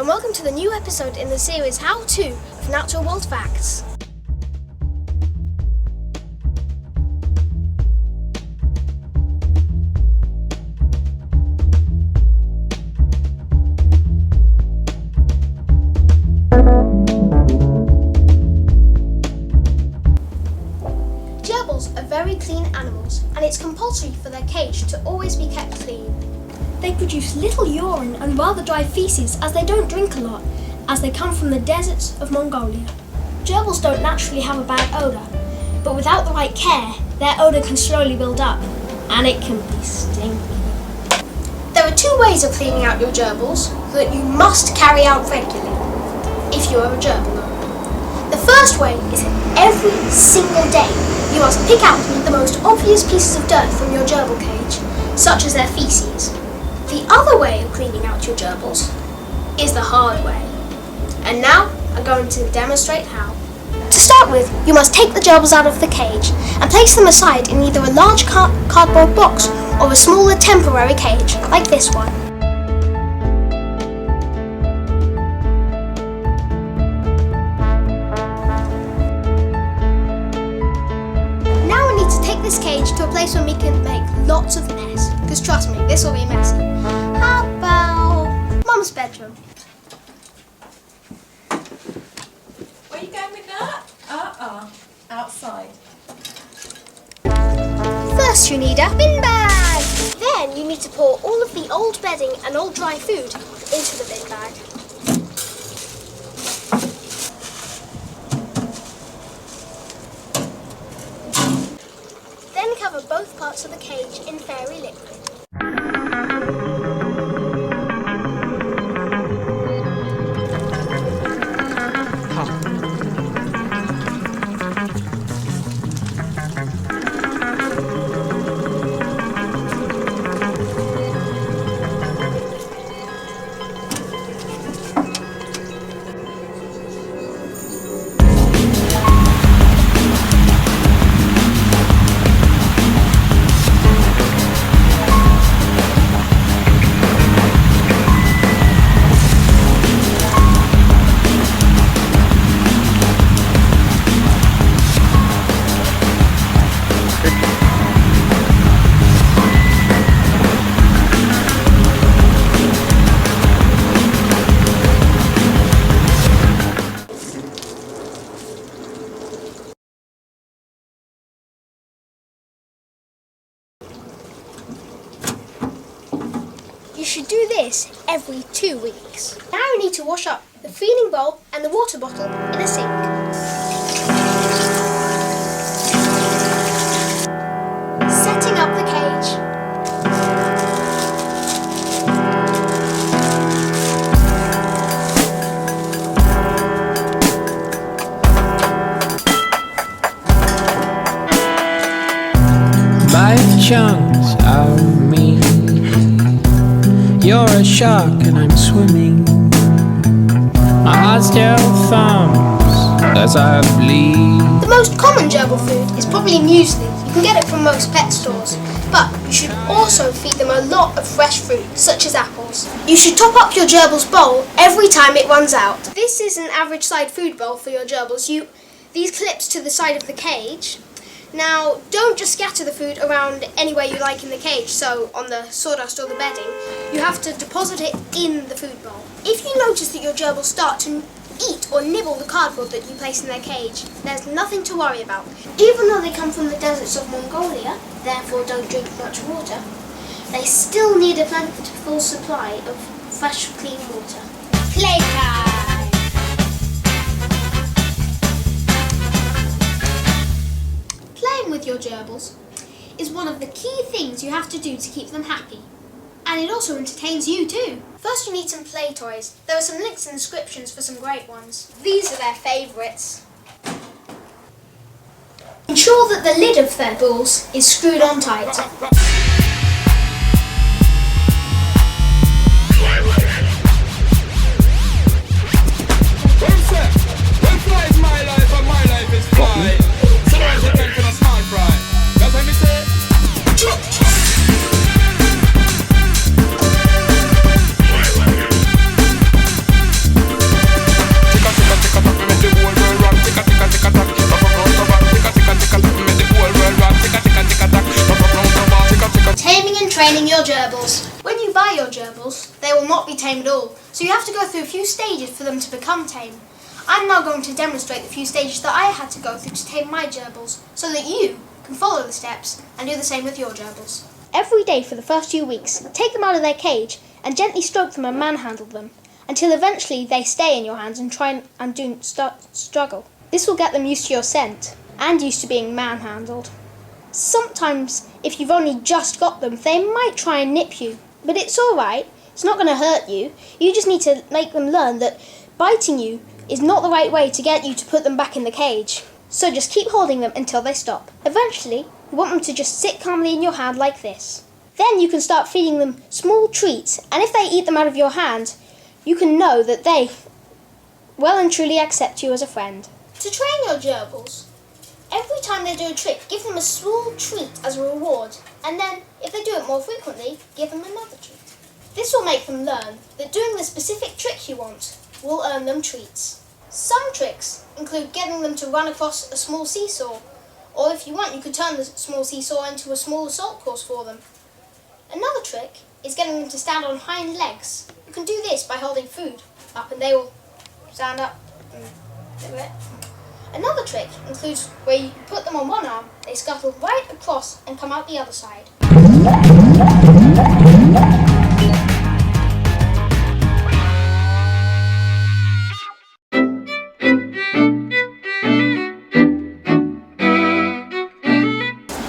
and welcome to the new episode in the series How To of Natural World Facts. Gerbils are very clean animals, and it's compulsory for their cage to always be kept clean. They produce little urine and rather dry feces as they don't drink a lot, as they come from the deserts of Mongolia. Gerbils don't naturally have a bad odour, but without the right care, their odour can slowly build up, and it can be stinky. There are two ways of cleaning out your gerbils that you must carry out regularly if you are a gerbil owner. The first way is that every single day you must pick out the most obvious pieces of dirt from your gerbil cage, such as their feces. The other way of cleaning out your gerbils is the hard way, and now I'm going to demonstrate how. To start with, you must take the gerbils out of the cage and place them aside in either a large cardboard box or a smaller temporary cage, like this one. Now we need to take this cage to a place where we can make lots of mess, because trust me, this will be messy. How about Mum's bedroom? Where are you going with that? Outside. First you need a bin bag. Then you need to pour all of the old bedding and old dry food into the bin bag. Then cover both parts of the cage in fairy liquid. You should do this every 2 weeks. Now you need to wash up the feeding bowl and the water bottle in a sink. Setting up the cage. By chunks of me, you're a shark and I'm swimming. My heart still thumps as I bleed. The most common gerbil food is probably muesli. You can get it from most pet stores, but you should also feed them a lot of fresh fruit, such as apples. You should top up your gerbil's bowl every time it runs out. This is an average side food bowl for your gerbils. These clips to the side of the cage. Now, don't just scatter the food around anywhere you like in the cage, so on the sawdust or the bedding. You have to deposit it in the food bowl. If you notice that your gerbils start to eat or nibble the cardboard that you place in their cage, there's nothing to worry about. Even though they come from the deserts of Mongolia, therefore don't drink much water, they still need a plentiful supply of fresh, clean water. Playtime! Playing with your gerbils is one of the key things you have to do to keep them happy. And it also entertains you too. First you need some play toys. There are some links in the descriptions for some great ones. These are their favourites. Ensure that the lid of their balls is screwed on tight. gerbils. When you buy your gerbils, they will not be tame at all, so you have to go through a few stages for them to become tame. I'm now going to demonstrate the few stages that I had to go through to tame my gerbils, so that you can follow the steps and do the same with your gerbils. Every day for the first few weeks, take them out of their cage and gently stroke them and manhandle them, until eventually they stay in your hands and try and do struggle. This will get them used to your scent and used to being manhandled. Sometimes, if you've only just got them, they might try and nip you, but it's alright, it's not going to hurt you. You just need to make them learn that biting you is not the right way to get you to put them back in the cage. So just keep holding them until they stop. Eventually, you want them to just sit calmly in your hand like this. Then you can start feeding them small treats, and if they eat them out of your hand, you can know that they well and truly accept you as a friend. To train your gerbils, every time they do a trick, give them a small treat as a reward, and then, if they do it more frequently, give them another treat. This will make them learn that doing the specific trick you want will earn them treats. Some tricks include getting them to run across a small seesaw, or if you want, you could turn the small seesaw into a small assault course for them. Another trick is getting them to stand on hind legs. You can do this by holding food up and they will stand up and do it. Another trick includes where you put them on one arm, they scuttle right across and come out the other side.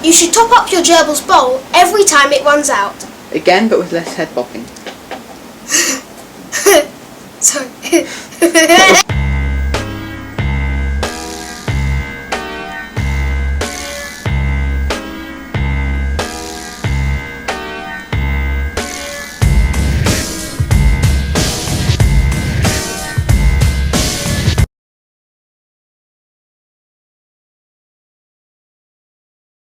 You should top up your gerbil's bowl every time it runs out. Again, but with less head bopping. Sorry.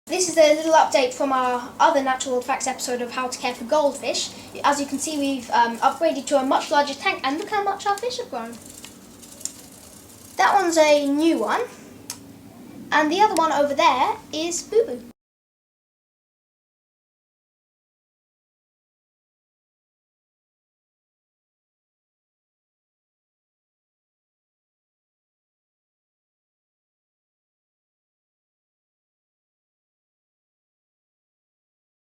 This is a little update from our other Natural Facts episode of how to care for goldfish. As you can see, we've upgraded to a much larger tank, and look how much our fish have grown. That one's a new one, and the other one over there is Boo Boo.